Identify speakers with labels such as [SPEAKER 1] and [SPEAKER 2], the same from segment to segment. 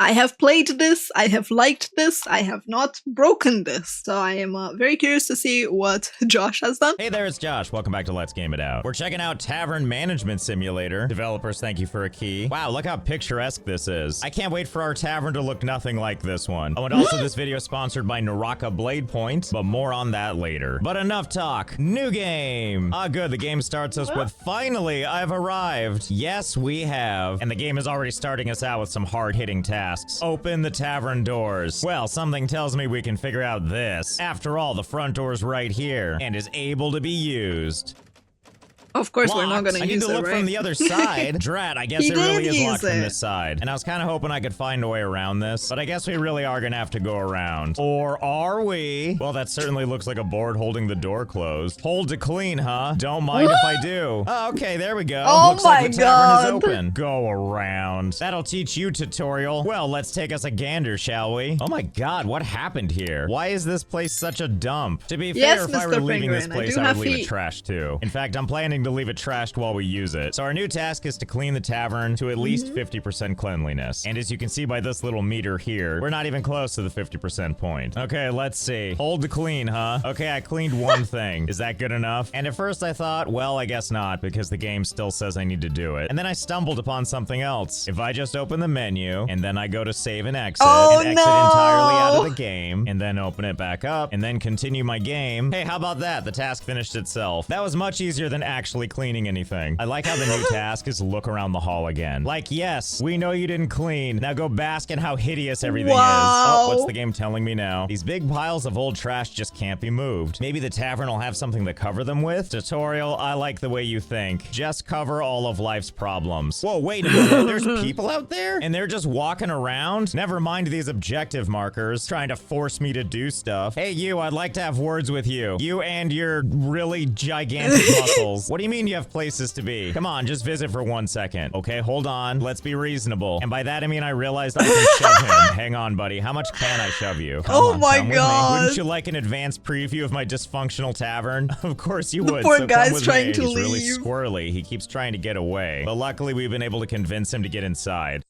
[SPEAKER 1] I have played this, I have liked this, I have not broken this. So I am very curious to see what Josh has done.
[SPEAKER 2] Hey there, it's Josh. Welcome back to Let's Game It Out. We're checking out Tavern Management Simulator. Developers, thank you for a key. Wow, look how picturesque this is. I can't wait for our tavern to look nothing like this one. Oh, and also this video is sponsored by Naraka Blade Point, but more on that later. But enough talk. New game. Ah, good. The game starts us with, finally, I've arrived. Yes, we have. And the game is already starting us out with some hard-hitting tasks. Open the tavern doors. Well, something tells me we can figure out this. After all, the front door's right here and is able to be used.
[SPEAKER 1] Of course,
[SPEAKER 2] Locked.
[SPEAKER 1] we're not gonna use it,
[SPEAKER 2] I need to look
[SPEAKER 1] right?
[SPEAKER 2] from the other side. Drat, I guess
[SPEAKER 1] He
[SPEAKER 2] it really
[SPEAKER 1] did
[SPEAKER 2] is
[SPEAKER 1] use
[SPEAKER 2] locked from
[SPEAKER 1] it.
[SPEAKER 2] this side. And I was kind of hoping I could find a way around this, but I guess we really are gonna have to go around. Or are we? Well, that certainly looks like a board holding the door closed. Hold to clean, huh? Don't mind if I do. Oh, okay, there we go.
[SPEAKER 1] Oh
[SPEAKER 2] looks like
[SPEAKER 1] my
[SPEAKER 2] the tavern is
[SPEAKER 1] God.
[SPEAKER 2] open. Go around. That'll teach you, tutorial. Well, let's take us a gander, shall we? Oh my God, what happened here? Why is this place such a dump? To be fair,
[SPEAKER 1] Yes,
[SPEAKER 2] if I were
[SPEAKER 1] Mr.
[SPEAKER 2] leaving this
[SPEAKER 1] Penguin, I
[SPEAKER 2] place,
[SPEAKER 1] do
[SPEAKER 2] I would
[SPEAKER 1] have
[SPEAKER 2] leave it
[SPEAKER 1] feet.
[SPEAKER 2] trashed too. In fact, I'm planning to leave it trashed while we use it. So our new task is to clean the tavern to at least 50% cleanliness. And as you can see by this little meter here, we're not even close to the 50% point. Okay, let's see. Hold to clean, huh? Okay, I cleaned one thing. Is that good enough? And at first I thought, well, I guess not, because the game still says I need to do it. And then I stumbled upon something else. If I just open the menu, and then I go to save and exit,
[SPEAKER 1] Oh,
[SPEAKER 2] and exit entirely out of the game, and then open it back up, and then continue my game. Hey, how about that? The task finished itself. That was much easier than actually cleaning anything. I like how the new task is look around the hall again. Like, yes, we know you didn't clean. Now go bask in how hideous everything is.
[SPEAKER 1] Wow.
[SPEAKER 2] Oh, what's the game telling me now? These big piles of old trash just can't be moved. Maybe the tavern will have something to cover them with? Tutorial, I like the way you think. Just cover all of life's problems. Whoa, wait a minute. There's people out there? And they're just walking around? Never mind these objective markers trying to force me to do stuff. Hey, you, I'd like to have words with you. You and your really gigantic muscles. What do you mean you have places to be? Come on, just visit for 1 second. Okay, hold on. Let's be reasonable. And by that, I mean I realized I can shove him. Hang on, buddy. How much can I shove you? Come
[SPEAKER 1] Oh
[SPEAKER 2] on,
[SPEAKER 1] my
[SPEAKER 2] come with me.
[SPEAKER 1] God.
[SPEAKER 2] Wouldn't you like an advanced preview of my dysfunctional tavern? Of course you would.
[SPEAKER 1] Poor
[SPEAKER 2] So
[SPEAKER 1] guy's
[SPEAKER 2] come with
[SPEAKER 1] trying
[SPEAKER 2] me.
[SPEAKER 1] to
[SPEAKER 2] He's really
[SPEAKER 1] leave.
[SPEAKER 2] squirrely. He keeps trying to get away. But luckily, we've been able to convince him to get inside.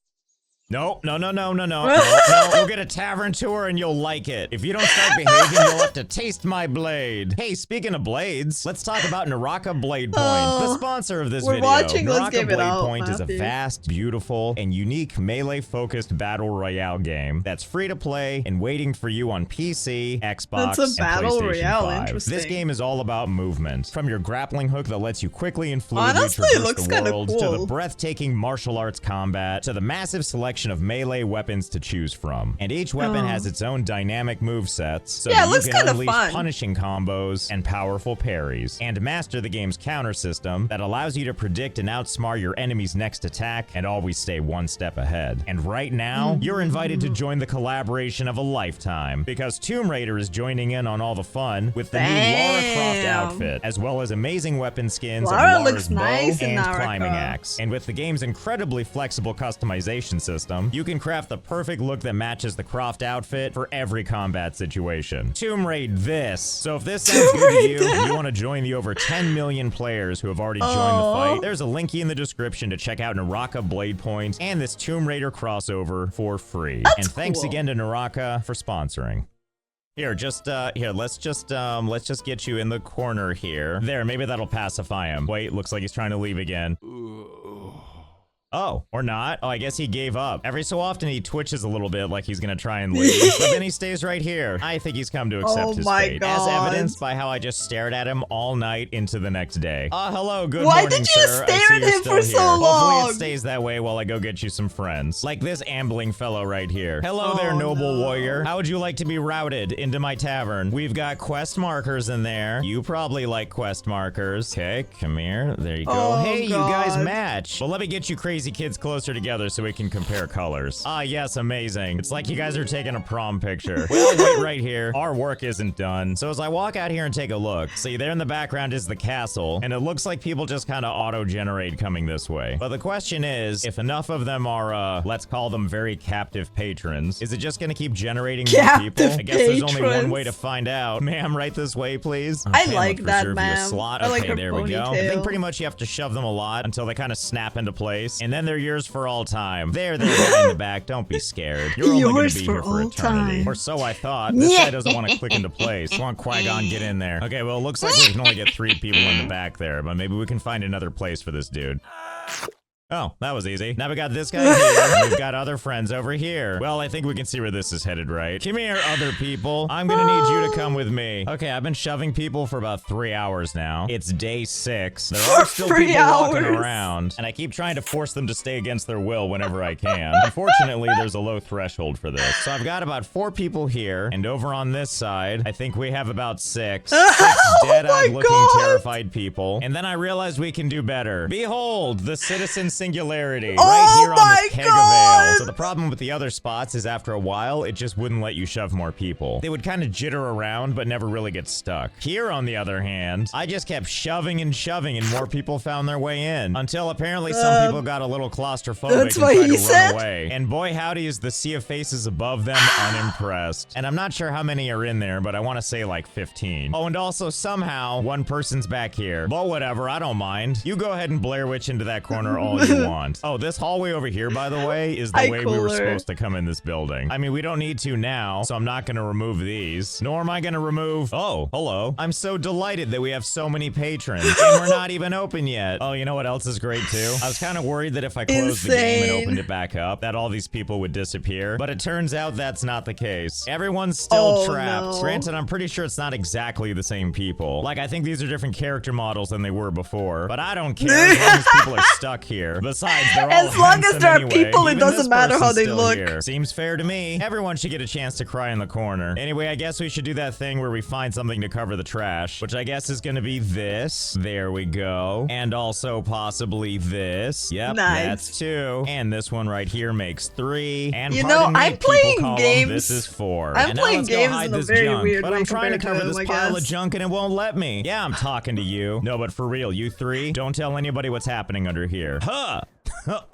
[SPEAKER 2] No. You'll get a tavern tour and you'll like it. If you don't start behaving, you'll have to taste my blade. Hey, speaking of blades, let's talk about Naraka Blade Point, the sponsor of this
[SPEAKER 1] we're
[SPEAKER 2] video.
[SPEAKER 1] watching Let's
[SPEAKER 2] Naraka
[SPEAKER 1] Game It
[SPEAKER 2] Blade
[SPEAKER 1] Out,
[SPEAKER 2] Point is a
[SPEAKER 1] Matthew.
[SPEAKER 2] vast, beautiful, and unique melee-focused battle royale game that's free to play and waiting for you on PC, Xbox,
[SPEAKER 1] That's a battle
[SPEAKER 2] and PlayStation
[SPEAKER 1] royale,
[SPEAKER 2] 5.
[SPEAKER 1] interesting.
[SPEAKER 2] This game is all about movement. From your grappling hook that lets you quickly and fluidly
[SPEAKER 1] Honestly, it
[SPEAKER 2] traverse
[SPEAKER 1] looks
[SPEAKER 2] the
[SPEAKER 1] kinda
[SPEAKER 2] world, to
[SPEAKER 1] cool.
[SPEAKER 2] the breathtaking martial arts combat, to the massive selection of melee weapons to choose from. And each weapon has its own dynamic movesets, so
[SPEAKER 1] Yeah, it
[SPEAKER 2] you
[SPEAKER 1] looks
[SPEAKER 2] can
[SPEAKER 1] kinda
[SPEAKER 2] unleash
[SPEAKER 1] fun.
[SPEAKER 2] punishing combos and powerful parries, and master the game's counter system that allows you to predict and outsmart your enemy's next attack and always stay one step ahead. And right now, you're invited to join the collaboration of a lifetime, because Tomb Raider is joining in on all the fun with the new Lara Croft
[SPEAKER 1] Damn.
[SPEAKER 2] outfit, as well as amazing weapon skins
[SPEAKER 1] Lara
[SPEAKER 2] of
[SPEAKER 1] looks
[SPEAKER 2] Lara's bow
[SPEAKER 1] nice in
[SPEAKER 2] and
[SPEAKER 1] Lara
[SPEAKER 2] climbing
[SPEAKER 1] Croft.
[SPEAKER 2] axe. And with the game's incredibly flexible customization system, you can craft the perfect look that matches the Croft outfit for every combat situation. Tomb Raid this. So if this sounds good to you, and you want to join the over 10 million players who have already joined the fight, there's a linky in the description to check out Naraka Blade Point and this Tomb Raider crossover for free. And thanks
[SPEAKER 1] cool.
[SPEAKER 2] again to Naraka for sponsoring. Here, let's just get you in the corner here. There, maybe that'll pacify him. Wait, looks like he's trying to leave again. Oh, or not. Oh, I guess he gave up. Every so often he twitches a little bit like he's gonna try and leave, but then he stays right here. I think he's come to accept his
[SPEAKER 1] my
[SPEAKER 2] fate, as
[SPEAKER 1] God.
[SPEAKER 2] evidenced by how I just stared at him all night into the next day. Hello, good
[SPEAKER 1] Why
[SPEAKER 2] morning,
[SPEAKER 1] did you
[SPEAKER 2] sir. I
[SPEAKER 1] stare
[SPEAKER 2] see
[SPEAKER 1] at
[SPEAKER 2] you're
[SPEAKER 1] him
[SPEAKER 2] still
[SPEAKER 1] for so
[SPEAKER 2] here. Hopefully
[SPEAKER 1] long?
[SPEAKER 2] it stays that way while I go get you some friends. Like this ambling fellow right here. Hello there, noble warrior. How would you like to be routed into my tavern? We've got quest markers in there. You probably like quest markers. Okay, come here. There you go.
[SPEAKER 1] Oh,
[SPEAKER 2] Hey, you guys
[SPEAKER 1] God.
[SPEAKER 2] match. Well, let me get you crazy kids closer together so we can compare colors. Ah, yes, amazing. It's like you guys are taking a prom picture. Well, wait right here. Our work isn't done. So as I walk out here and take a look, see there in the background is the castle, and it looks like people just kind of auto-generate coming this way. But the question is, if enough of them are, let's call them very captive patrons, is it just gonna keep generating more people? I guess there's only one way to find out. Ma'am, right this way, please.
[SPEAKER 1] I
[SPEAKER 2] Okay,
[SPEAKER 1] like
[SPEAKER 2] I'm
[SPEAKER 1] that,
[SPEAKER 2] gonna reserve you a
[SPEAKER 1] ma'am.
[SPEAKER 2] slot.
[SPEAKER 1] I like
[SPEAKER 2] Okay,
[SPEAKER 1] her
[SPEAKER 2] there we go. I
[SPEAKER 1] ponytail.
[SPEAKER 2] think pretty much you have to shove them a lot until they kind of snap into place, and then they're yours for all time. There, guy in the back. Don't be scared. You're only going to be here for eternity. Or so I thought. This guy doesn't want to click into place. Come on, Qui-Gon, get in there. Okay, well, it looks like we can only get 3 people in the back there, but maybe we can find another place for this dude. Oh, that was easy. Now we got this guy here. We've got other friends over here. Well, I think we can see where this is headed, right? Come here, other people. I'm gonna need you to come with me. Okay, I've been shoving people for about 3 hours now. It's day 6. There are still people walking around, and I keep trying to force them to stay against their will whenever I can. Unfortunately, there's a low threshold for this. So I've got about 4 people here, and over on this side, I think we have about 6. 6 dead-eyed looking terrified people. And then I realized we can do better. Behold, the citizen singularity right here on this keg of ale. So the problem with the other spots is after a while, it just wouldn't let you shove more people. They would kind of jitter around, but never really get stuck. Here, on the other hand, I just kept shoving and more people found their way in. Until apparently some people got a little claustrophobic and tried to run away. And boy howdy is the sea of faces above them unimpressed. And I'm not sure how many are in there, but I want to say like 15. Oh, and also somehow, one person's back here. But whatever, I don't mind. You go ahead and Blair Witch into that corner all you want. Oh, this hallway over here, by the way, is the way we were supposed to come in this building. I mean, we don't need to now, so I'm not going to remove these. Nor am I going to remove... Oh, hello. I'm so delighted that we have so many patrons, and we're not even open yet. Oh, you know what else is great, too? I was kind of worried that if I closed the game and opened it back up, that all these people would disappear, but it turns out that's not the case. Everyone's still trapped. No. Granted, I'm pretty sure it's not exactly the same people. Like, I think these are different character models than they were before, but I don't care as long as people are stuck here. Besides, they're all
[SPEAKER 1] as long as there are people, it doesn't matter how they look.
[SPEAKER 2] Here. Seems fair to me. Everyone should get a chance to cry in the corner. Anyway, I guess we should do that thing where we find something to cover the trash, which I guess is gonna be this. There we go. And also possibly this. Yep, that's 2. And this one right here makes 3. And
[SPEAKER 1] you know, I'm playing games.
[SPEAKER 2] This is 4.
[SPEAKER 1] I'm playing games in a very weird way.
[SPEAKER 2] But I'm trying to cover this pile of junk and it won't let me. Yeah, I'm talking to you. No, but for real, you 3, don't tell anybody what's happening under here. Huh.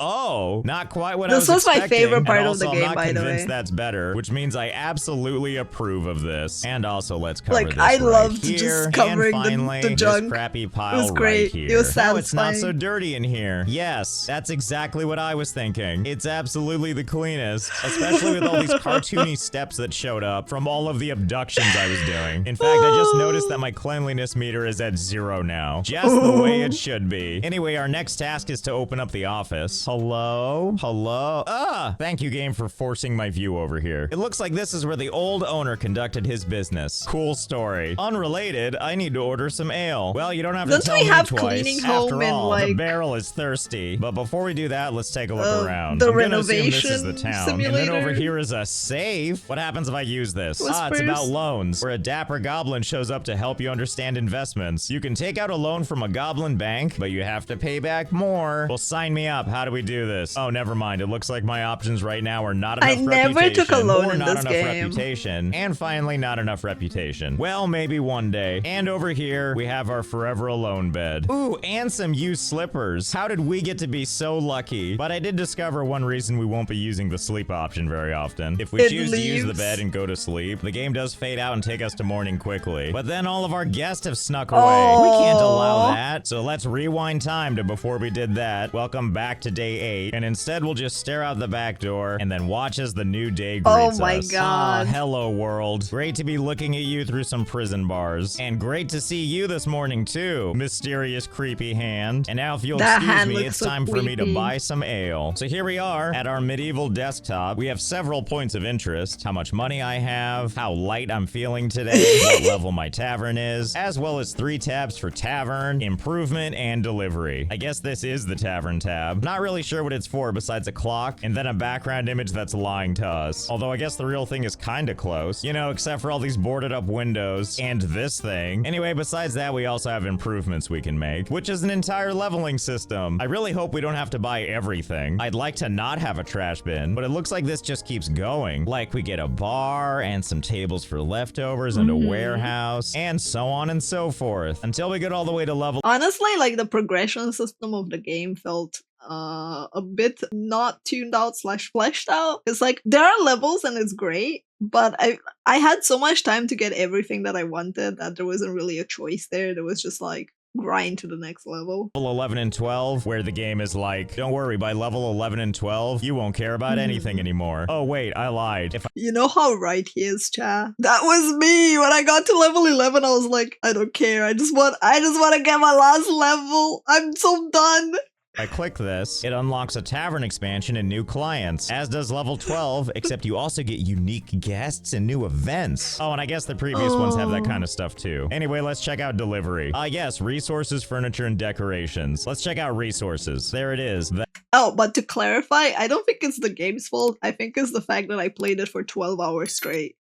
[SPEAKER 2] Oh, not quite what I was expecting.
[SPEAKER 1] This was my favorite part of the game, by the way.
[SPEAKER 2] I'm not convinced that's better, which means I absolutely approve of this. And also, let's cover this
[SPEAKER 1] I loved
[SPEAKER 2] here.
[SPEAKER 1] Just covering
[SPEAKER 2] and finally,
[SPEAKER 1] the junk.
[SPEAKER 2] This crappy pile
[SPEAKER 1] it was great.
[SPEAKER 2] Right here.
[SPEAKER 1] It was satisfying.
[SPEAKER 2] Now it's not so dirty in here. Yes, that's exactly what I was thinking. It's absolutely the cleanest, especially with all these cartoony steps that showed up from all of the abductions I was doing. In fact, I just noticed that my cleanliness meter is at 0 now. Just the way it should be. Anyway, our next task is to open up the office. Hello? Hello? Ah! Thank you, game, for forcing my view over here. It looks like this is where the old owner conducted his business. Cool story. Unrelated, I need to order some ale. Well, you don't have to tell me twice.
[SPEAKER 1] Cleaning home
[SPEAKER 2] After all,
[SPEAKER 1] and,
[SPEAKER 2] the barrel is thirsty. But before we do that, let's take a look around.
[SPEAKER 1] The
[SPEAKER 2] I'm
[SPEAKER 1] renovation
[SPEAKER 2] this is the town.
[SPEAKER 1] simulator.
[SPEAKER 2] And then over here is a safe. What happens if I use this? It's about loans, where a dapper goblin shows up to help you understand investments. You can take out a loan from a goblin bank, but you have to pay back more. Well, sign me up. How do we do this? Oh, never mind. It looks like my options right now are not enough reputation.
[SPEAKER 1] I never took a loan in
[SPEAKER 2] not
[SPEAKER 1] this
[SPEAKER 2] enough
[SPEAKER 1] game.
[SPEAKER 2] Reputation, and finally, not enough reputation. Well, maybe one day. And over here, we have our forever alone bed. Ooh, and some used slippers. How did we get to be so lucky? But I did discover one reason we won't be using the sleep option very often. If we choose to use the bed and go to sleep, the game does fade out and take us to morning quickly. But then all of our guests have snuck away. We can't allow that. So let's rewind time to before we did that. Welcome back to day 8. And instead, we'll just stare out the back door and then watch as the new day greets us.
[SPEAKER 1] Oh my god.
[SPEAKER 2] Hello, world. Great to be looking at you through some prison bars. And great to see you this morning, too, mysterious, creepy hand. And now, if you'll excuse me, it's time for me to buy some ale. So here we are at our medieval desktop. We have several points of interest. How much money I have, how light I'm feeling today, what level my tavern is, as well as 3 tabs for tavern, improvement, and delivery. I guess this is the tavern tab. Not really sure what it's for besides a clock and then a background image that's lying to us. Although I guess the real thing is kind of close, you know, except for all these boarded up windows and this thing. Anyway, besides that, we also have improvements we can make, which is an entire leveling system. I really hope we don't have to buy everything. I'd like to not have a trash bin, but it looks like this just keeps going. Like we get a bar and some tables for leftovers and a warehouse and so on and so forth until we get all the way to level.
[SPEAKER 1] Honestly, like the progression system of the game felt a bit not tuned out / fleshed out. It's like there are levels and it's great, but I had so much time to get everything that I wanted that there wasn't really a choice there. There was just like grind to the next level.
[SPEAKER 2] Level 11 and 12, where the game is like, don't worry, by level 11 and 12, you won't care about anything anymore. Oh wait, I lied.
[SPEAKER 1] You know how right he is, Cha? That was me! When I got to level 11, I was like, I don't care, I just want to get my last level! I'm so done!
[SPEAKER 2] I click this, it unlocks a tavern expansion and new clients, as does level 12, except you also get unique guests and new events. Oh, and I guess the previous ones have that kind of stuff too. Anyway, let's check out delivery. Yes, resources, furniture, and decorations. Let's check out resources. There it is.
[SPEAKER 1] Oh, but to clarify, I don't think it's the game's fault. I think it's the fact that I played it for 12 hours straight.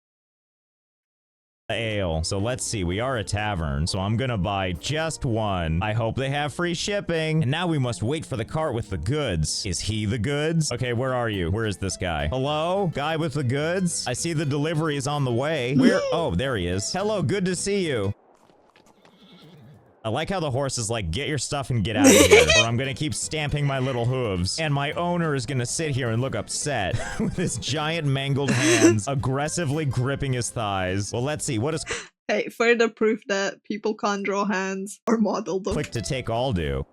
[SPEAKER 2] Ale. So let's see, we are a tavern, so I'm gonna buy just one. I hope they have free shipping. And now we must wait for the cart with the goods. Is he the goods? Okay, where are you? Where is this guy? Hello? Guy with the goods? I see the delivery is on the way. Where? Oh, there he is. Hello, good to see you. I like how the horse is like, get your stuff and get out of here, or I'm gonna keep stamping my little hooves. And my owner is gonna sit here and look upset with his giant mangled hands aggressively gripping his thighs. Well, let's see, what is
[SPEAKER 1] Hey, further proof that people can't draw hands or model them.
[SPEAKER 2] click to take all do?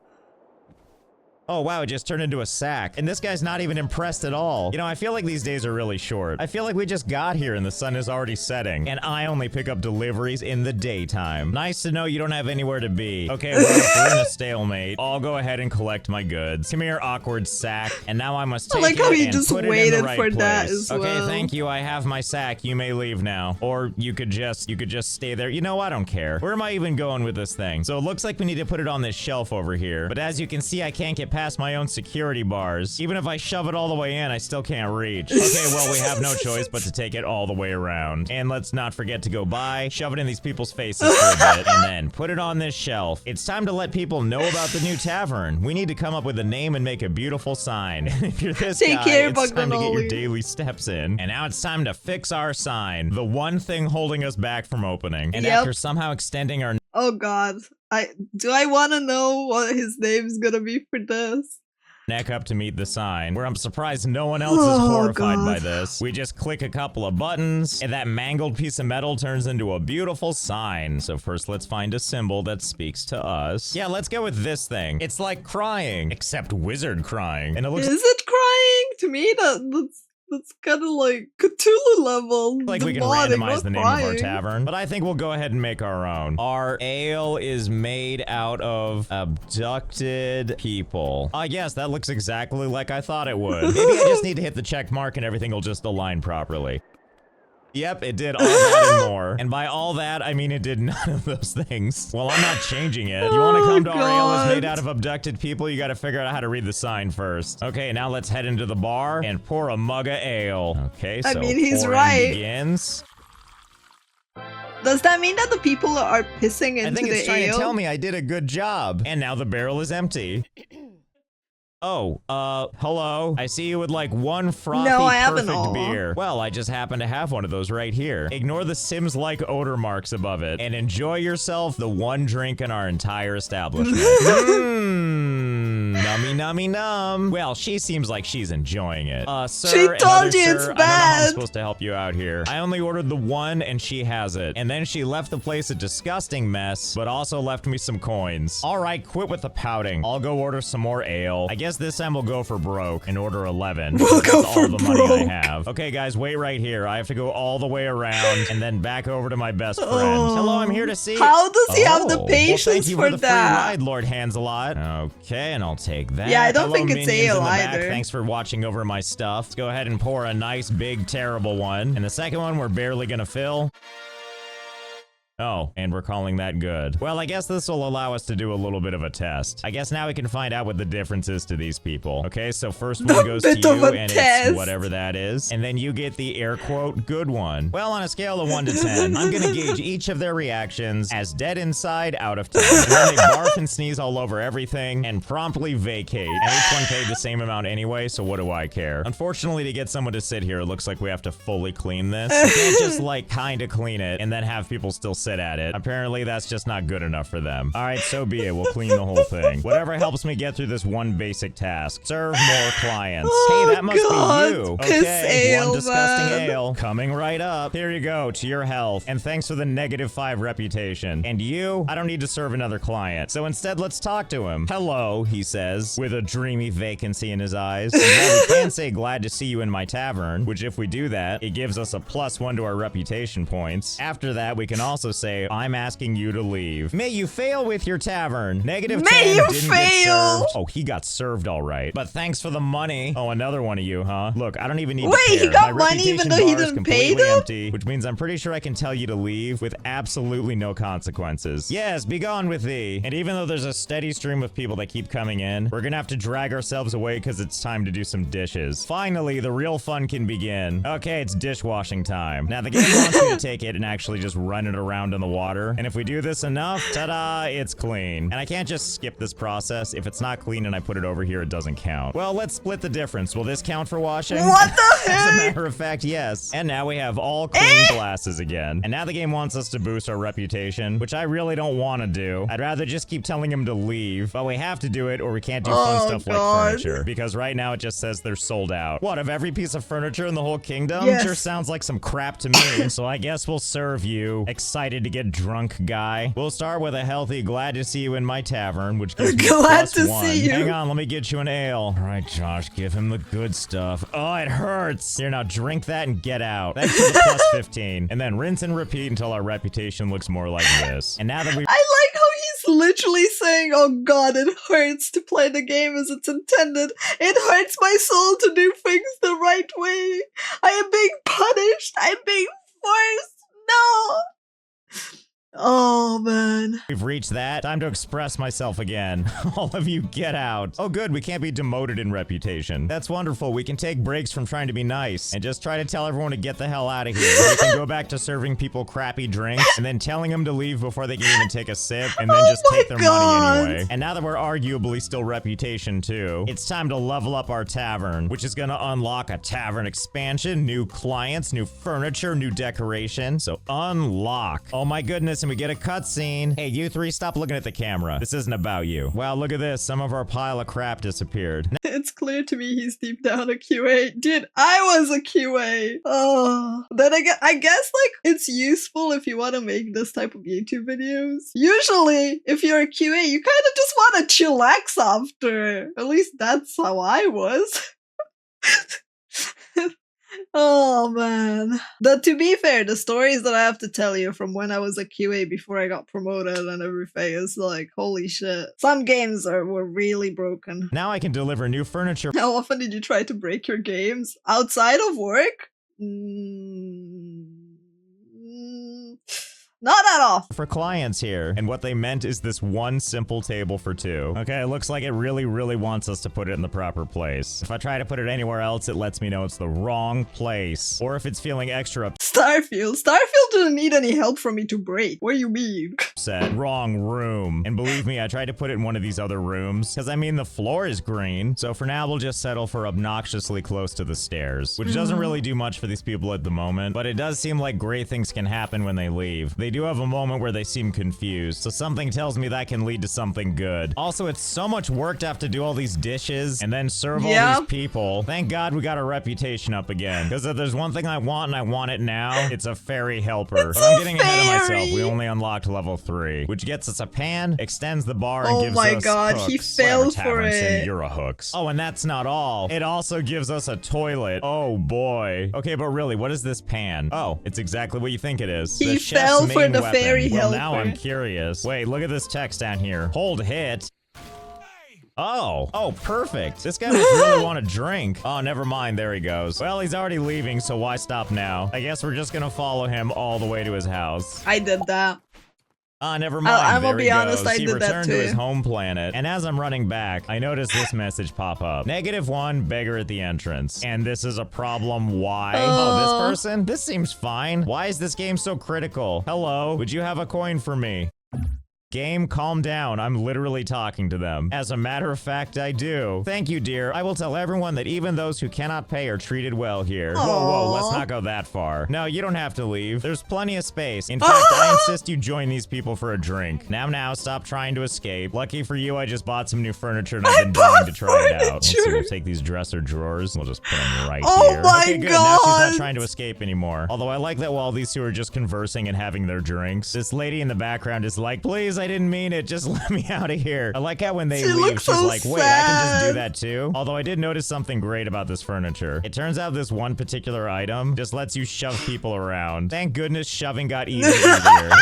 [SPEAKER 2] Oh wow, it just turned into a sack. And this guy's not even impressed at all. You know, I feel like these days are really short. I feel like we just got here and the sun is already setting. And I only pick up deliveries in the daytime. Nice to know you don't have anywhere to be. Okay, well, if we're in a stalemate, I'll go ahead and collect my goods. Come here, awkward sack. And now I must take
[SPEAKER 1] I like how
[SPEAKER 2] it
[SPEAKER 1] he
[SPEAKER 2] and
[SPEAKER 1] just
[SPEAKER 2] put it in
[SPEAKER 1] waited
[SPEAKER 2] the right
[SPEAKER 1] for that
[SPEAKER 2] place.
[SPEAKER 1] as
[SPEAKER 2] Okay,
[SPEAKER 1] well.
[SPEAKER 2] thank you. I have my sack. You may leave now. Or you could just stay there. You know, I don't care. Where am I even going with this thing? So it looks like we need to put it on this shelf over here. But as you can see, I can't get past my own security bars. Even if I shove it all the way in, I still can't reach. Okay, well, we have no choice but to take it all the way around. And let's not forget to go by, shove it in these people's faces for a bit, and then put it on this shelf. It's time to let people know about the new tavern. We need to come up with a name and make a beautiful sign. If you're this
[SPEAKER 1] Take
[SPEAKER 2] guy,
[SPEAKER 1] care,
[SPEAKER 2] it's time to get your
[SPEAKER 1] Bugnoli.
[SPEAKER 2] daily steps in. And now it's time to fix our sign. The one thing holding us back from opening. And
[SPEAKER 1] Yep.
[SPEAKER 2] after somehow extending our
[SPEAKER 1] Oh god. Do I want to know what his name's gonna be for this?
[SPEAKER 2] neck up to meet the sign, where I'm surprised no one else is
[SPEAKER 1] Oh,
[SPEAKER 2] horrified
[SPEAKER 1] God.
[SPEAKER 2] by this. We just click a couple of buttons, and that mangled piece of metal turns into a beautiful sign. So first, let's find a symbol that speaks to us. Yeah, let's go with this thing. It's like crying, except wizard crying. And it looks
[SPEAKER 1] Is it crying? To me, that's kind of like Cthulhu level.
[SPEAKER 2] like we can
[SPEAKER 1] demonic,
[SPEAKER 2] randomize
[SPEAKER 1] not
[SPEAKER 2] the name of our
[SPEAKER 1] crying.
[SPEAKER 2] tavern, but I think we'll go ahead and make our own. Our ale is made out of abducted people. Yes, that looks exactly like I thought it would. Maybe I just need to hit the check mark and everything will just align properly. Yep, it did all that and more. And by all that, I mean it did none of those things. Well, I'm not changing it. You want to come to our ale is made out of abducted people? You got to figure out how to read the sign first. Okay, now let's head into the bar and pour a mug of ale. Okay, so
[SPEAKER 1] I mean, he's
[SPEAKER 2] pouring
[SPEAKER 1] right.
[SPEAKER 2] begins.
[SPEAKER 1] Does that mean that the people are pissing into
[SPEAKER 2] I think it's
[SPEAKER 1] the
[SPEAKER 2] trying
[SPEAKER 1] ale?
[SPEAKER 2] to tell me I did a good job. And now the barrel is empty. Oh, hello. I see you with like one frothy
[SPEAKER 1] No, I haven't
[SPEAKER 2] perfect
[SPEAKER 1] all.
[SPEAKER 2] beer. Well, I just happen to have one of those right here. Ignore the Sims-like odor marks above it and enjoy yourself the one drink in our entire establishment. Nummy nummy num. Well, she seems like she's enjoying it. Sir,
[SPEAKER 1] She
[SPEAKER 2] and
[SPEAKER 1] told
[SPEAKER 2] other
[SPEAKER 1] you
[SPEAKER 2] sir,
[SPEAKER 1] it's
[SPEAKER 2] I don't know how I'm
[SPEAKER 1] bad.
[SPEAKER 2] supposed to help you out here. I only ordered the one and she has it. And then she left the place a disgusting mess, but also left me some coins. All right, quit with the pouting. I'll go order some more ale. I guess this time we'll go for broke and order 11.
[SPEAKER 1] We'll
[SPEAKER 2] That's
[SPEAKER 1] go
[SPEAKER 2] all
[SPEAKER 1] for
[SPEAKER 2] the money I
[SPEAKER 1] broke.
[SPEAKER 2] have. Okay, guys, wait right here. I have to go all the way around and then back over to my best friend. Hello, I'm here to see.
[SPEAKER 1] How does he have the
[SPEAKER 2] Oh,
[SPEAKER 1] patience
[SPEAKER 2] well, thank you
[SPEAKER 1] for
[SPEAKER 2] the
[SPEAKER 1] that?
[SPEAKER 2] free ride, Lord Hands-a-Lot. Okay, and I'll take that.
[SPEAKER 1] Yeah, I don't
[SPEAKER 2] Hello,
[SPEAKER 1] think it's
[SPEAKER 2] minions
[SPEAKER 1] ale
[SPEAKER 2] in the back.
[SPEAKER 1] either.
[SPEAKER 2] Thanks for watching over my stuff. Let's go ahead and pour a nice, big, terrible one. And the second one we're barely gonna fill. Oh, and we're calling that good. Well, I guess this will allow us to do a little bit of a test. I guess now we can find out what the difference is to these people. Okay, so first one goes to
[SPEAKER 1] bit of
[SPEAKER 2] you,
[SPEAKER 1] a
[SPEAKER 2] and
[SPEAKER 1] test.
[SPEAKER 2] it's whatever that is. And then you get the air quote good one. Well, on a scale of 1 to 10, I'm gonna gauge each of their reactions as dead inside out of 10. And then they barf and sneeze all over everything and promptly vacate. And each one paid the same amount anyway, so what do I care? Unfortunately, to get someone to sit here, it looks like we have to fully clean this. You can't just like kinda clean it and then have people still sit sit at it. Apparently, that's just not good enough for them. All right, so be it. We'll clean the whole thing. Whatever helps me get through this one basic task. Serve more clients.
[SPEAKER 1] Oh,
[SPEAKER 2] Hey, that must
[SPEAKER 1] God.
[SPEAKER 2] be you.
[SPEAKER 1] Piss
[SPEAKER 2] Okay,
[SPEAKER 1] ale,
[SPEAKER 2] one disgusting
[SPEAKER 1] man.
[SPEAKER 2] ale coming right up. Here you go, to your health. And thanks for the -5 reputation. And you, I don't need to serve another client. So instead, let's talk to him. Hello, he says, with a dreamy vacancy in his eyes. And while we can say glad to see you in my tavern, which if we do that, it gives us a +1 to our reputation points. After that, we can also say, I'm asking you to leave. May you fail with your tavern. -10
[SPEAKER 1] May you
[SPEAKER 2] didn't
[SPEAKER 1] fail.
[SPEAKER 2] get served. Oh, he got served all right. But thanks for the money. Oh, another one of you, huh? Look, I don't even need to
[SPEAKER 1] Wait,
[SPEAKER 2] care.
[SPEAKER 1] he got
[SPEAKER 2] My
[SPEAKER 1] money even
[SPEAKER 2] reputation
[SPEAKER 1] though he
[SPEAKER 2] bar is
[SPEAKER 1] didn't pay
[SPEAKER 2] completely
[SPEAKER 1] them?
[SPEAKER 2] empty, which means I'm pretty sure I can tell you to leave with absolutely no consequences. Yes, be gone with thee. And even though there's a steady stream of people that keep coming in, we're gonna have to drag ourselves away because it's time to do some dishes. Finally, the real fun can begin. Okay, it's dishwashing time. Now, the game wants me to take it and actually just run it around in the water. And if we do this enough, ta-da, it's clean. And I can't just skip this process. If it's not clean and I put it over here, it doesn't count. Well, let's split the difference. Will this count for washing?
[SPEAKER 1] What the
[SPEAKER 2] As a
[SPEAKER 1] heck?
[SPEAKER 2] matter of fact, yes. And now we have all clean glasses again. And now the game wants us to boost our reputation, which I really don't want to do. I'd rather just keep telling him to leave, but we have to do it or we can't do fun stuff like furniture. Because right now it just says they're sold out. What, of every piece of furniture in the whole kingdom?
[SPEAKER 1] Yes.
[SPEAKER 2] Sure sounds like some crap to me. So I guess we'll serve you, excited to get drunk guy. We'll start with a healthy, glad to see you in my tavern, which gives me
[SPEAKER 1] Glad to
[SPEAKER 2] +1.
[SPEAKER 1] see you.
[SPEAKER 2] Hang on, let me get you an ale. All right, Josh, give him the good stuff. Oh, it hurts. Here, now drink that and get out. Thanks for the +15. And then rinse and repeat until our reputation looks more like this. And now that we
[SPEAKER 1] I like how he's literally saying, oh god, it hurts to play the game as it's intended. It hurts my soul to do things the right way. I am being punished. I'm being forced. No. Oh, man.
[SPEAKER 2] We've reached that. Time to express myself again. All of you get out. Oh good, we can't be demoted in reputation. That's wonderful. We can take breaks from trying to be nice and just try to tell everyone to get the hell out of here. We can go back to serving people crappy drinks and then telling them to leave before they can even take a sip and then just take their money anyway. And now that we're arguably still reputation too, it's time to level up our tavern, which is gonna unlock a tavern expansion, new clients, new furniture, new decoration. So unlock. Oh my goodness. And we get a cutscene. Hey, you three, stop looking at the camera. This isn't about you. Wow, look at this. Some of our pile of crap disappeared.
[SPEAKER 1] It's clear to me he's deep down a QA. Dude, I was a QA. Oh. Then I guess, like, it's useful if you want to make this type of YouTube videos. Usually, if you're a QA, you kind of just want to chillax after. At least that's how I was. Oh man. To be fair, the stories that I have to tell you from when I was a QA before I got promoted and everything is like, holy shit. Some games were really broken.
[SPEAKER 2] Now I can deliver new furniture.
[SPEAKER 1] How often did you try to break your games? Outside of work? Not at all.
[SPEAKER 2] For clients here. And what they meant is this one simple table for two. Okay, it looks like it really, really wants us to put it in the proper place. If I try to put it anywhere else, it lets me know it's the wrong place. Or if it's feeling extra
[SPEAKER 1] Starfield didn't need any help from me to break. What do you mean?
[SPEAKER 2] upset, wrong room. And believe me, I tried to put it in one of these other rooms. Because I mean, the floor is green. So for now, we'll just settle for obnoxiously close to the stairs. Which doesn't really do much for these people at the moment. But it does seem like great things can happen when they leave. They do have a moment where they seem confused, so something tells me that can lead to something good. Also, it's so much work to have to do all these dishes and then serve all these people. Thank God we got our reputation up again. Because if there's one thing I want and I want it now, it's a fairy helper. But I'm getting ahead of myself. We only unlocked level 3, which gets us a pan, extends the bar, and gives us
[SPEAKER 1] Oh my god,
[SPEAKER 2] hooks.
[SPEAKER 1] he fell for it.
[SPEAKER 2] You're a hooks. Oh, and that's not all. It also gives us a toilet. Oh boy. Okay, but really, what is this pan? Oh, it's exactly what you think it is.
[SPEAKER 1] He
[SPEAKER 2] The chef's
[SPEAKER 1] fell for
[SPEAKER 2] main
[SPEAKER 1] the
[SPEAKER 2] weapon.
[SPEAKER 1] fairy
[SPEAKER 2] Well,
[SPEAKER 1] helper.
[SPEAKER 2] now I'm curious. Wait, look at this text down here. Hold hit. Oh, perfect. This guy must really want a drink. Oh, never mind. There he goes. Well, he's already leaving, so why stop now? I guess we're just gonna follow him all the way to his house.
[SPEAKER 1] I did that.
[SPEAKER 2] Ah, never mind.
[SPEAKER 1] I'm gonna
[SPEAKER 2] There he
[SPEAKER 1] be honest,
[SPEAKER 2] goes.
[SPEAKER 1] I
[SPEAKER 2] He
[SPEAKER 1] did that
[SPEAKER 2] returned to
[SPEAKER 1] too.
[SPEAKER 2] his home planet. And as I'm running back, I noticed this message pop up. -1, beggar at the entrance. And this is a problem. Why? Oh, this person? This seems fine. Why is this game so critical? Hello, would you have a coin for me? Game, calm down. I'm literally talking to them. As a matter of fact, I do. Thank you, dear. I will tell everyone that even those who cannot pay are treated well here. Whoa, let's not go that far. No, you don't have to leave. There's plenty of space. In fact, I insist you join these people for a drink. Now, stop trying to escape. Lucky for you, I just bought some new furniture and I've been dying to try it out. Let's see, we'll take these dresser drawers. We'll just put them right here. Okay, good. Now she's not trying to escape anymore. Although I like that while these two are just conversing and having their drinks, this lady in the background is like, please, I didn't mean it. Just let me out of here. I like how when they leave, she's
[SPEAKER 1] so
[SPEAKER 2] like, wait, I can just do that too? Although I did notice something great about this furniture. It turns out this one particular item just lets you shove people around. Thank goodness shoving got even easier.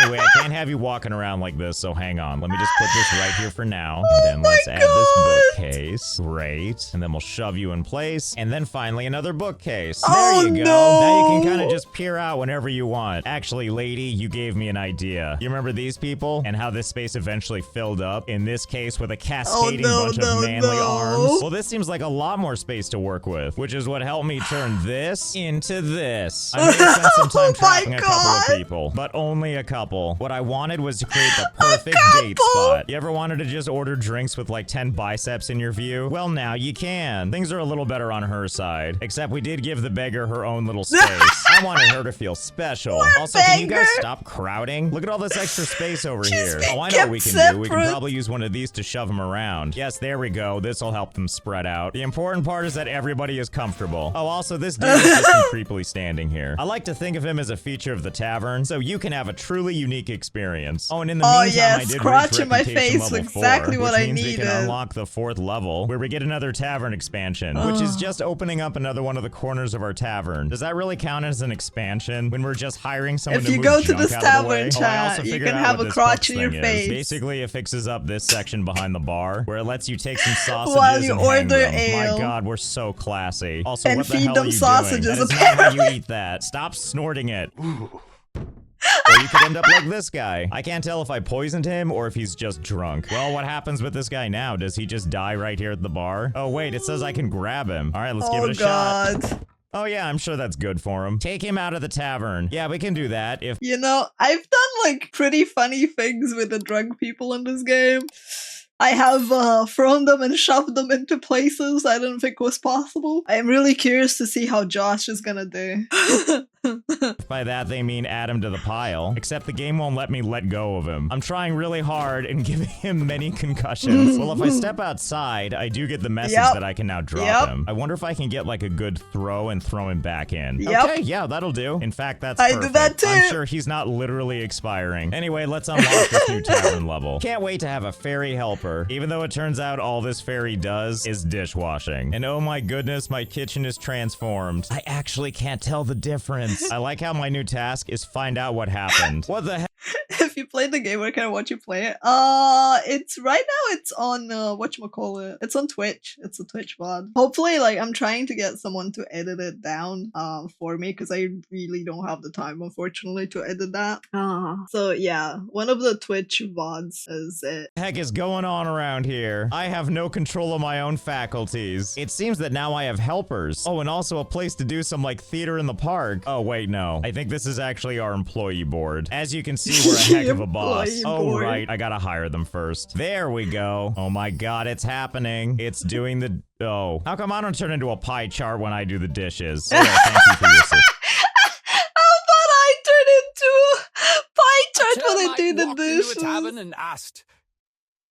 [SPEAKER 2] Anyway, I can't have you walking around like this, so hang on. Let me just put this right here for now. And then let's add this bookcase. Great. And then we'll shove you in place. And then finally another bookcase. There you go. Now you can kind of just peer out whenever you want. Actually, lady, you gave me an idea. You remember these people and how this space eventually filled up? In this case, with a cascading bunch of manly arms. Well, this seems like a lot more space to work with, which is what helped me turn this into this. I may have spent some time trapping a couple of people, but only a couple. What I wanted was to create the perfect date spot. You ever wanted to just order drinks with like 10 biceps in your view? Well, now you can. Things are a little better on her side, except we did give the beggar her own little space. I wanted her to feel special. Also, can you guys stop crowding? Look at all this extra space over here. Oh, I know what we can do. We can probably use one of these to shove them around. Yes, there we go. This will help them spread out. The important part is that everybody is comfortable. Oh, also, this dude is just creepily standing here. I like to think of him as a feature of the tavern, so you can have a truly unique experience. Oh, and in the meantime, I did reach
[SPEAKER 1] in my face, exactly
[SPEAKER 2] 4,
[SPEAKER 1] what
[SPEAKER 2] which
[SPEAKER 1] I
[SPEAKER 2] means
[SPEAKER 1] needed.
[SPEAKER 2] we can unlock the 4th level, where we get another tavern expansion, which is just opening up another one of the corners of our tavern. Does that really count as an expansion when we're just hiring someone to move junk out of the way?
[SPEAKER 1] If you go to this tavern chat, you can have a crotch in your face.
[SPEAKER 2] Basically, it fixes up this section behind the bar, where it lets you take some sausages
[SPEAKER 1] while you
[SPEAKER 2] and
[SPEAKER 1] order
[SPEAKER 2] hang them.
[SPEAKER 1] ale.
[SPEAKER 2] My God, we're so classy. Also,
[SPEAKER 1] And
[SPEAKER 2] what the
[SPEAKER 1] feed
[SPEAKER 2] hell
[SPEAKER 1] them
[SPEAKER 2] are you
[SPEAKER 1] sausages,
[SPEAKER 2] doing? That is not how you eat that. Stop snorting it. Or you could end up like this guy. I can't tell if I poisoned him or if he's just drunk. Well, what happens with this guy now? Does he just die right here at the bar? Oh, wait, it says I can grab him. All right, let's give it a shot. Oh yeah, I'm sure that's good for him. Take him out of the tavern. Yeah, we can do that if—
[SPEAKER 1] You know, I've done like pretty funny things with the drunk people in this game. I have thrown them and shoved them into places I didn't think was possible. I'm really curious to see how Josh is gonna do.
[SPEAKER 2] By that, they mean add him to the pile. Except the game won't let me let go of him. I'm trying really hard and giving him many concussions. Well, if I step outside, I do get the message that I can now drop him. I wonder if I can get like a good throw and throw him back in. Okay, yeah, that'll do. In fact, that's perfect.
[SPEAKER 1] I did that too.
[SPEAKER 2] I'm sure he's not literally expiring. Anyway, let's unlock this new tavern level. Can't wait to have a fairy helper. Even though it turns out all this fairy does is dishwashing. And oh my goodness, my kitchen is transformed. I actually can't tell the difference. I like how my new task is find out what happened. What the heck?
[SPEAKER 1] If you played the game, where can I watch you play it? It's right now. It's on whatchamacallit. It's on Twitch. It's a Twitch VOD. Hopefully, like I'm trying to get someone to edit it down for me because I really don't have the time, unfortunately, to edit that. So yeah, one of the Twitch VODs is it.
[SPEAKER 2] Heck is going on around here? I have no control of my own faculties. It seems that now I have helpers. Oh, and also a place to do some like theater in the park. Oh wait, no. I think this is actually our employee board. As you can see, we're a heck of a boss. Oh, right. I gotta hire them first. There we go. Oh my God, it's happening. It's doing the— oh. How come I don't turn into a pie chart when I do the dishes? Okay, thank you for your assistance.
[SPEAKER 1] How about I turn into a pie chart when I do the dishes?
[SPEAKER 3] Into a tavern and asked,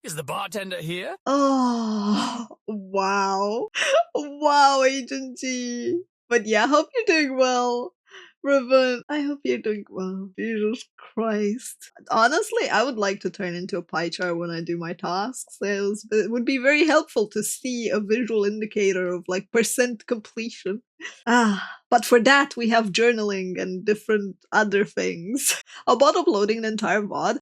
[SPEAKER 3] "Is the bartender here?"
[SPEAKER 1] Oh, wow. Wow, Agent G. But yeah, I hope you're doing well. Riven, I hope you're doing well. Jesus Christ. Honestly, I would like to turn into a pie chart when I do my tasks. It would be very helpful to see a visual indicator of like percent completion. But for that, we have journaling and different other things. About uploading the entire VOD,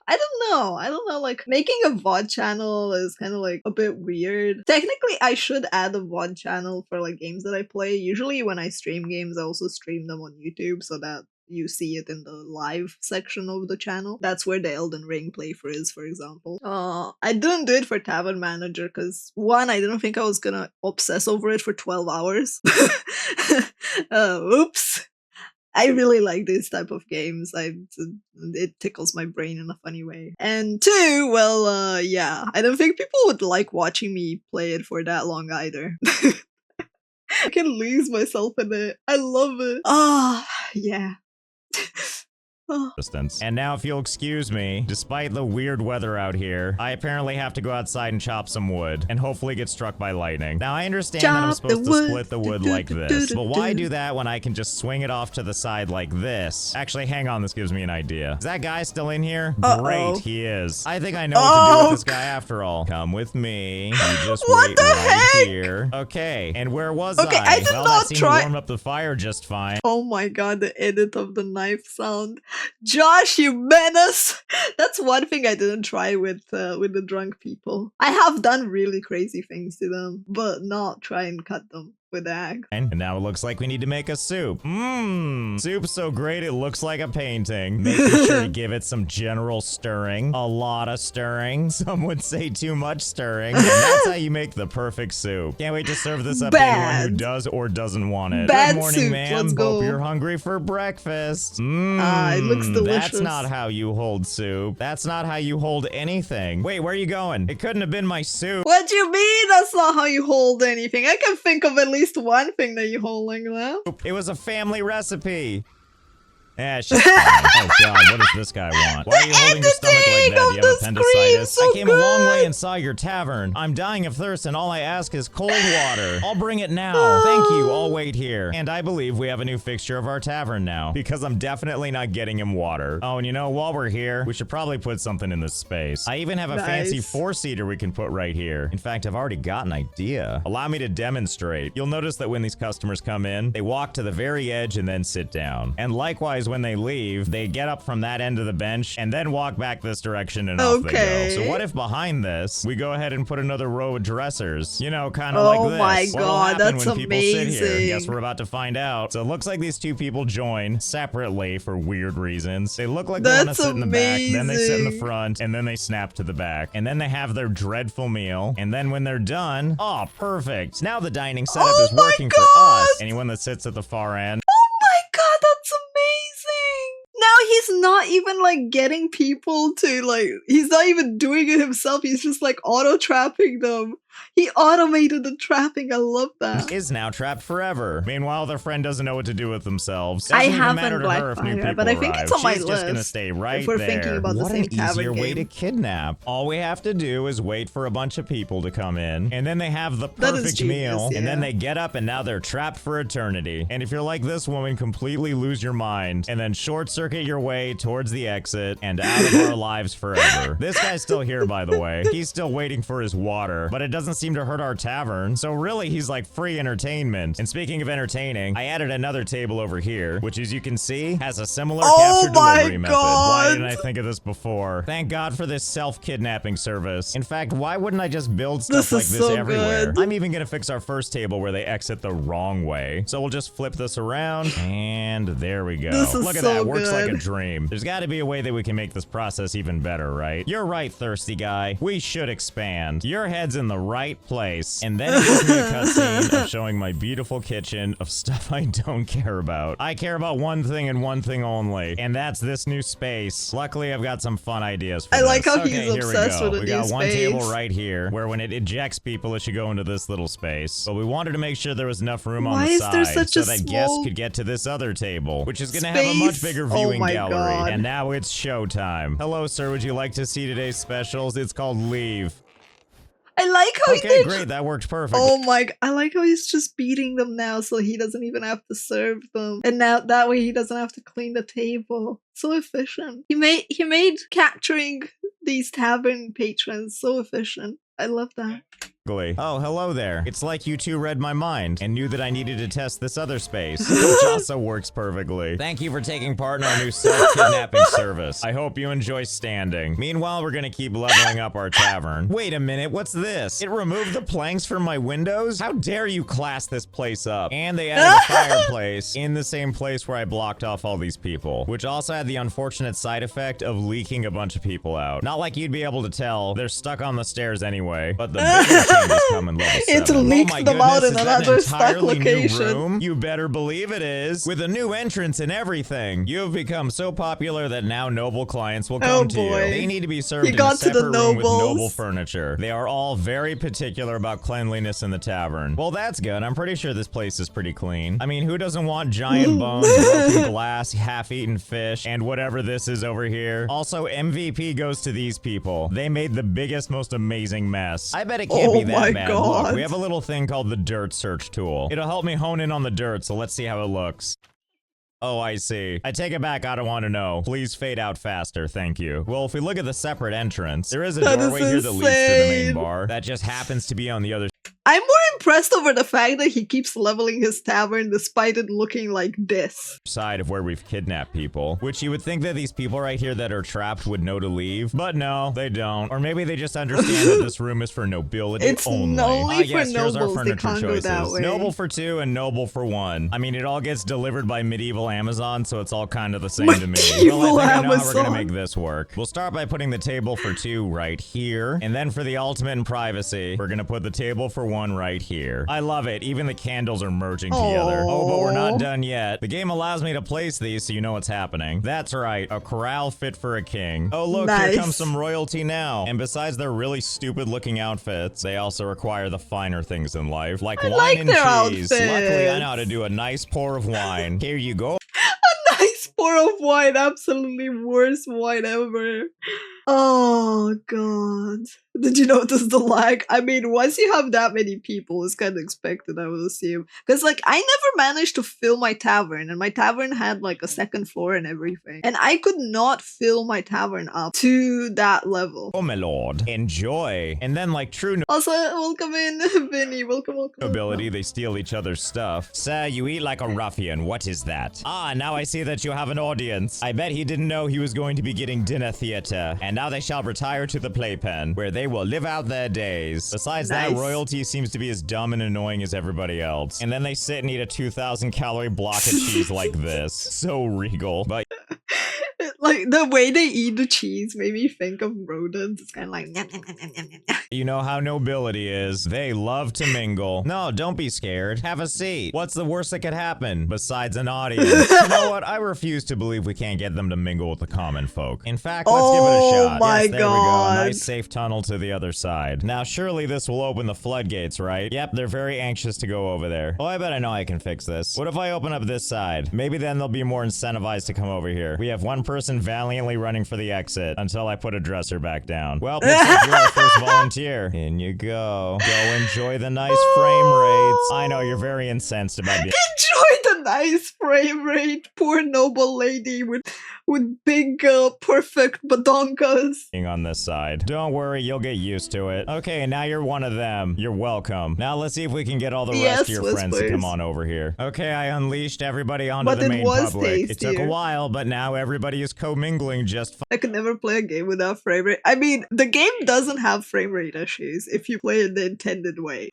[SPEAKER 1] I don't know, like, making a VOD channel is kind of, like, a bit weird. Technically, I should add a VOD channel for, like, games that I play. Usually when I stream games, I also stream them on YouTube so that you see it in the live section of the channel. That's where the Elden Ring playthrough is, for example. I didn't do it for Tavern Manager because, one, I didn't think I was gonna obsess over it for 12 hours. Oops. I really like these type of games. It tickles my brain in a funny way. And two, well, yeah, I don't think people would like watching me play it for that long either. I can lose myself in it. I love it. Ah, yeah. Oh.
[SPEAKER 2] And now, if you'll excuse me, despite the weird weather out here, I apparently have to go outside and chop some wood, and hopefully get struck by lightning. Now, I understand that I'm supposed to split the wood like this, but why do that when I can just swing it off to the side like this? Actually, hang on, this gives me an idea. Is that guy still in here? Great, he is. I think I know what to do with this guy after all. Come with me. You just wait right here. Okay, and where was I?
[SPEAKER 1] I did
[SPEAKER 2] well,
[SPEAKER 1] not
[SPEAKER 2] that seemed to warm up the fire just fine.
[SPEAKER 1] Oh my god, the edit of the knife sound. Josh, you menace! That's one thing I didn't try with the drunk people. I have done really crazy things to them, but not try and cut them with the axe.
[SPEAKER 2] And now it looks like we need to make a soup. Soup's so great it looks like a painting. Making sure to give it some general stirring. A lot of stirring. Some would say too much stirring. And that's how you make the perfect soup. Can't wait to serve this up to anyone who does or doesn't want it.
[SPEAKER 1] Bad
[SPEAKER 2] Good morning,
[SPEAKER 1] soup.
[SPEAKER 2] ma'am.
[SPEAKER 1] Let's go.
[SPEAKER 2] Hope you're hungry for breakfast.
[SPEAKER 1] It looks delicious.
[SPEAKER 2] That's not how you hold soup. That's not how you hold anything. Wait, where are you going? It couldn't have been my soup.
[SPEAKER 1] What do you mean that's not how you hold anything? I can think of at least one thing that you hold like that.
[SPEAKER 2] It was a family recipe. Yeah, she's fine. Oh god, what does this guy want? Why are you holding your stomach like that? Do you have appendicitis?
[SPEAKER 1] So
[SPEAKER 2] I came a long way and saw your tavern. I'm dying of thirst and all I ask is cold water. I'll bring it now. Thank you, I'll wait here. And I believe we have a new fixture of our tavern now, because I'm definitely not getting him water. Oh, and you know, while we're here, we should probably put something in this space. I even have a fancy 4-seater we can put right here. In fact, I've already got an idea. Allow me to demonstrate. You'll notice that when these customers come in, they walk to the very edge and then sit down. And likewise, when they leave, they get up from that end of the bench and then walk back this direction and off they go. So what if behind this, we go ahead and put another row of dressers? You know, kind of like this.
[SPEAKER 1] Oh my god, that's
[SPEAKER 2] when
[SPEAKER 1] amazing.
[SPEAKER 2] People sit here? Guess we're about to find out. So it looks like these two people join separately for weird reasons. They look like they want to sit in the back, then they sit in the front, and then they snap to the back. And then they have their dreadful meal. And then when they're done, oh, perfect. Now the dining setup is working for us. Anyone that sits at the far end.
[SPEAKER 1] God, that's amazing! Now he's not even like getting people to like, he's not even doing it himself, he's just like auto-trapping them. He automated the trapping, I love that.
[SPEAKER 2] Is now trapped forever. Meanwhile, their friend doesn't know what to do with themselves.
[SPEAKER 1] I
[SPEAKER 2] Doesn't even
[SPEAKER 1] haven't
[SPEAKER 2] matter to her if new people
[SPEAKER 1] but I think it's on my
[SPEAKER 2] She's
[SPEAKER 1] list.
[SPEAKER 2] just gonna stay right
[SPEAKER 1] if we're
[SPEAKER 2] there.
[SPEAKER 1] thinking about
[SPEAKER 2] What
[SPEAKER 1] the same
[SPEAKER 2] an easier
[SPEAKER 1] Tavern
[SPEAKER 2] way to
[SPEAKER 1] game.
[SPEAKER 2] kidnap. All we have to do is wait for a bunch of people to come in, and then they have the
[SPEAKER 1] That is
[SPEAKER 2] perfect
[SPEAKER 1] genius,
[SPEAKER 2] meal,
[SPEAKER 1] yeah.
[SPEAKER 2] and then they get up and now they're trapped for eternity. And if you're like this woman, completely lose your mind, and then short circuit your way towards the exit and out of our lives forever. This guy's still here, by the way. He's still waiting for his water, but it doesn't seem to hurt our tavern, so really he's like free entertainment. And speaking of entertaining, I added another table over here, which as you can see, has a similar capture delivery method. Why didn't I think of this before? Thank God for this self-kidnapping service. In fact, why wouldn't I just build stuff like this everywhere? I'm even gonna fix our first table where they exit the wrong way. So we'll just flip this around, and there we go. Look at that, works like a dream. There's gotta be a way that we can make this process even better, right? You're right, thirsty guy. We should expand. Your head's in the right place. And then it gives me a cutscene of showing my beautiful kitchen of stuff I don't care about. I care about one thing and one thing only, and that's this new space. Luckily, I've got some fun ideas for
[SPEAKER 1] I like
[SPEAKER 2] this.
[SPEAKER 1] how he's obsessed with a new
[SPEAKER 2] We got one
[SPEAKER 1] space.
[SPEAKER 2] table right here, where when it ejects people, it should go into this little space. But we wanted to make sure there was enough room on the
[SPEAKER 1] Why is there
[SPEAKER 2] side
[SPEAKER 1] such
[SPEAKER 2] so
[SPEAKER 1] a
[SPEAKER 2] that
[SPEAKER 1] small
[SPEAKER 2] guests could get to this other table, which is gonna have a much bigger
[SPEAKER 1] Oh
[SPEAKER 2] viewing
[SPEAKER 1] my
[SPEAKER 2] gallery.
[SPEAKER 1] God.
[SPEAKER 2] And now it's showtime. Hello, sir. Would you like to see today's specials? It's called Leave.
[SPEAKER 1] I like how he
[SPEAKER 2] Okay,
[SPEAKER 1] did.
[SPEAKER 2] great. That worked perfect.
[SPEAKER 1] Oh my! I like how he's just beating them now, so he doesn't even have to serve them, and now that way he doesn't have to clean the table. So efficient. He made capturing these tavern patrons so efficient. I love that.
[SPEAKER 2] Oh, hello there. It's like you two read my mind and knew that I needed to test this other space, which also works perfectly. Thank you for taking part in our new self-kidnapping service. I hope you enjoy standing. Meanwhile, we're gonna keep leveling up our tavern. Wait a minute, what's this? It removed the planks from my windows? How dare you class this place up? And they added a fireplace in the same place where I blocked off all these people, which also had the unfortunate side effect of leaking a bunch of people out. Not like you'd be able to tell, they're stuck on the stairs anyway, but the bigger changes come in level 7.
[SPEAKER 1] It leaked
[SPEAKER 2] oh my
[SPEAKER 1] them out
[SPEAKER 2] goodness,
[SPEAKER 1] in
[SPEAKER 2] is that
[SPEAKER 1] another
[SPEAKER 2] an
[SPEAKER 1] stuck
[SPEAKER 2] entirely new
[SPEAKER 1] location.
[SPEAKER 2] room? You better believe it is. With a new entrance and everything. You have become so popular that now noble clients will come to you.
[SPEAKER 1] boy.
[SPEAKER 2] They need to be served
[SPEAKER 1] You
[SPEAKER 2] in a
[SPEAKER 1] got to the
[SPEAKER 2] separate room with noble
[SPEAKER 1] nobles.
[SPEAKER 2] furniture. They are all very particular about cleanliness in the tavern. Well, that's good. I'm pretty sure this place is pretty clean. I mean, who doesn't want giant bones, broken glass, half-eaten fish, and whatever this is over here? Also, MVP goes to these people. They made the biggest, most amazing mess. I bet it can't be
[SPEAKER 1] Oh
[SPEAKER 2] that
[SPEAKER 1] my
[SPEAKER 2] bad.
[SPEAKER 1] God.
[SPEAKER 2] Look, we have a little thing called the dirt search tool. It'll help me hone in on the dirt, so let's see how it looks. Oh, I see. I take it back, I don't want to know. Please fade out faster, thank you. Well, if we look at the separate entrance, there is a doorway here that leads to the main bar. That just happens to be on the other
[SPEAKER 1] I'm more impressed over the fact that he keeps leveling his tavern despite it looking like this.
[SPEAKER 2] side of where we've kidnapped people, which you would think that these people right here that are trapped would know to leave, but no, they don't. Or maybe they just understand that this room is for nobility
[SPEAKER 1] It's
[SPEAKER 2] only.
[SPEAKER 1] only for
[SPEAKER 2] Yes, here's our
[SPEAKER 1] nobles, they
[SPEAKER 2] furniture
[SPEAKER 1] can't go that
[SPEAKER 2] choices.
[SPEAKER 1] way.
[SPEAKER 2] Noble for 2 and noble for 1. I mean, it all gets delivered by medieval Amazon, so it's all kind of the same to me.
[SPEAKER 1] Medieval
[SPEAKER 2] Well, I think I know how we're gonna
[SPEAKER 1] Amazon.
[SPEAKER 2] make this work. We'll start by putting the table for 2 right here, and then for the ultimate in privacy, we're gonna put the table for 1 right here. I love it. Even the candles are merging together. Oh, but we're not done yet. The game allows me to place these so you know what's happening. That's right, a corral fit for a king. Oh, look,
[SPEAKER 1] Nice.
[SPEAKER 2] here comes some royalty now. And besides their really stupid looking outfits, they also require the finer things in life, like
[SPEAKER 1] I
[SPEAKER 2] wine
[SPEAKER 1] like
[SPEAKER 2] and
[SPEAKER 1] their
[SPEAKER 2] cheese. Luckily, I
[SPEAKER 1] outfits.
[SPEAKER 2] know how to do a nice pour of wine. Here you go.
[SPEAKER 1] Nice pour of wine, absolutely worst wine ever. Oh god. Did you notice the lag? I mean, once you have that many people, it's kind of expected, I would assume. Because, like, I never managed to fill my tavern, and my tavern had, like, a second floor and everything. And I could not fill my tavern up to that level.
[SPEAKER 2] Oh, my lord. Enjoy. And then, like true
[SPEAKER 1] Also, welcome in, Vinny. Welcome.
[SPEAKER 2] nobility, they steal each other's stuff. Sir, you eat like a ruffian. What is that? Ah, now I see that you have an audience. I bet he didn't know he was going to be getting dinner theater. And now they shall retire to the playpen, where they will live out their days. Besides that,
[SPEAKER 1] Nice.
[SPEAKER 2] royalty seems to be as dumb and annoying as everybody else. And then they sit and eat a 2,000 calorie block of cheese like this. So regal. But
[SPEAKER 1] Like, the way they eat the cheese made me think of rodents. It's kind of like, nyam, nyam, nyam, nyam, nyam, nyam.
[SPEAKER 2] you know how nobility is. They love to mingle. No, don't be scared. Have a seat. What's the worst that could happen besides an audience? You know what? I refuse to believe we can't get them to mingle with the common folk. In fact, let's give it a
[SPEAKER 1] Oh
[SPEAKER 2] shot.
[SPEAKER 1] my
[SPEAKER 2] Yes, there we go.
[SPEAKER 1] God.
[SPEAKER 2] A nice safe tunnel to the other side. Now, surely this will open the floodgates, right? Yep, they're very anxious to go over there. Oh, I bet I know I can fix this. What if I open up this side? Maybe then they'll be more incentivized to come over here. We have one person valiantly running for the exit until I put a dresser back down. Well, looks like you're our first volunteer. In you go. Go enjoy the nice frame rates. I know you're very incensed about being
[SPEAKER 1] Enjoy the nice frame rate. Poor noble lady with big, perfect badonkas.
[SPEAKER 2] on this side. Don't worry, you'll get used to it. Okay, now you're one of them. You're welcome. Now let's see if we can get all the rest
[SPEAKER 1] Yes,
[SPEAKER 2] of your friends to
[SPEAKER 1] Whispers.
[SPEAKER 2] come on over here. Okay, I unleashed everybody onto
[SPEAKER 1] But
[SPEAKER 2] the
[SPEAKER 1] it
[SPEAKER 2] main
[SPEAKER 1] was
[SPEAKER 2] public. It took a
[SPEAKER 1] tastier.
[SPEAKER 2] while, but now everybody is commingling just fine.
[SPEAKER 1] I could never play a game without frame rate. I mean, the game doesn't have frame rate issues if you play it the intended way.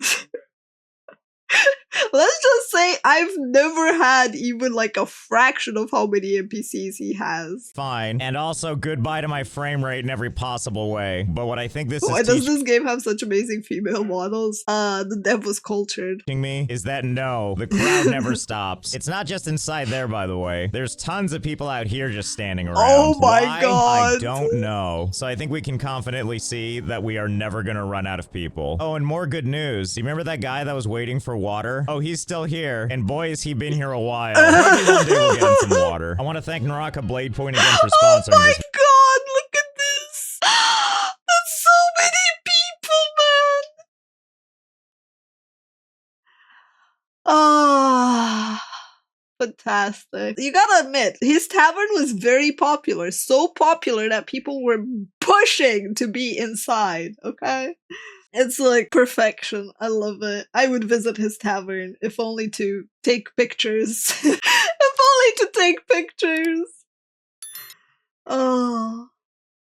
[SPEAKER 1] Let's just say I've never had even like a fraction of how many NPCs he has.
[SPEAKER 2] Fine. And also goodbye to my frame rate in every possible way. But what I think this
[SPEAKER 1] Why
[SPEAKER 2] is
[SPEAKER 1] does this game have such amazing female models? The dev was cultured.
[SPEAKER 2] teaching me is that no, the crowd never stops. It's not just inside there, by the way. There's tons of people out here just standing around.
[SPEAKER 1] Oh my
[SPEAKER 2] Why? I
[SPEAKER 1] God.
[SPEAKER 2] don't know. So I think we can confidently see that we are never gonna run out of people. Oh, and more good news. Do you remember that guy that was waiting for water? Oh, he's still here. And boy, has he been here a while. Maybe one day we'll get him some water. I want to thank Naraka Blade Point again for
[SPEAKER 1] Oh
[SPEAKER 2] sponsoring
[SPEAKER 1] my
[SPEAKER 2] this.
[SPEAKER 1] god, look at this! That's so many people, man! Ah, fantastic. You gotta admit, his tavern was very popular. So popular that people were pushing to be inside, okay? It's like perfection. I love it. I would visit his tavern, if only to take pictures. If only to take pictures. Oh.